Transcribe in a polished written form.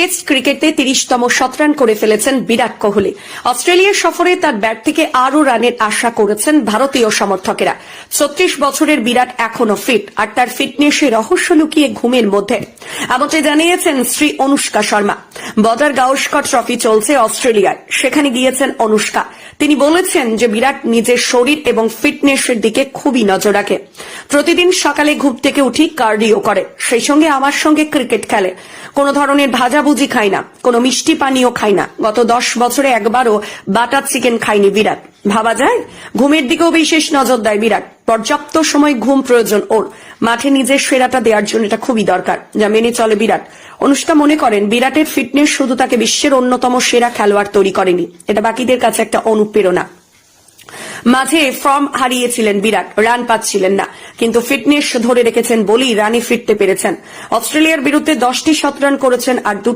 Test ক্রিকেটে ৩০তম শতরান করে ফেলেছেন বিরাট কোহলি। অস্ট্রেলিয়া সফরে তার ব্যাট থেকে আরও রানের আশা করেছেন ভারতীয় সমর্থকেরা। ৩৬ বছরের বিরাট এখনো ফিট, আর তার ফিটনেসে রহস্য লুকিয়ে ঘুমের মধ্যে, এমনটাই জানিয়েছেন স্ত্রী অনুষ্কা শর্মা। বর্ডার গাওস্কর ট্রফি চলছে অস্ট্রেলিয়ায়, সেখানে গিয়েছেন অনুষ্কা। তিনি বলেছেন যে বিরাট নিজের শরীর এবং ফিটনেসের দিকে খুবই নজর রাখে। প্রতিদিন সকালে ঘুম থেকে উঠি কার্ডিও করে, সেই সঙ্গে আমার সঙ্গে ক্রিকেট খেলে। কোনো ধরনের ভাজাভুজি খাই না, কোনো মিষ্টি পানীয় খাই না। গত 10 বছরে একবারও বাটার চিকেন খাইনি বিরাট। ভাবা যায়? ঘুমের দিকেও বিশেষ নজর দেয় বিরাট। পর্যাপ্ত সময় ঘুম প্রয়োজন ওর। মাঠে নিজের সেরাটা দেওয়ার জন্য এটা খুবই দরকার, যা মেনে চলে বিরাট। অনুষ্কা মনে করেন বিরাটের ফিটনেস শুধু তাকে বিশ্বের অন্যতম সেরা খেলোয়াড় তৈরি করেনি, এটা বাকিদের কাছে একটা অনুপ্রেরণা। মাঝে ফর্ম হারিয়েছিলেন বিরাট, রান পাচ্ছিলেন না, কিন্তু ফিটনেস ধরে রেখেছেন বলেই রানে ফিরতে পেরেছেন। অস্ট্রেলিয়ার বিরুদ্ধে 10টি শতরান করেছেন আর 2টি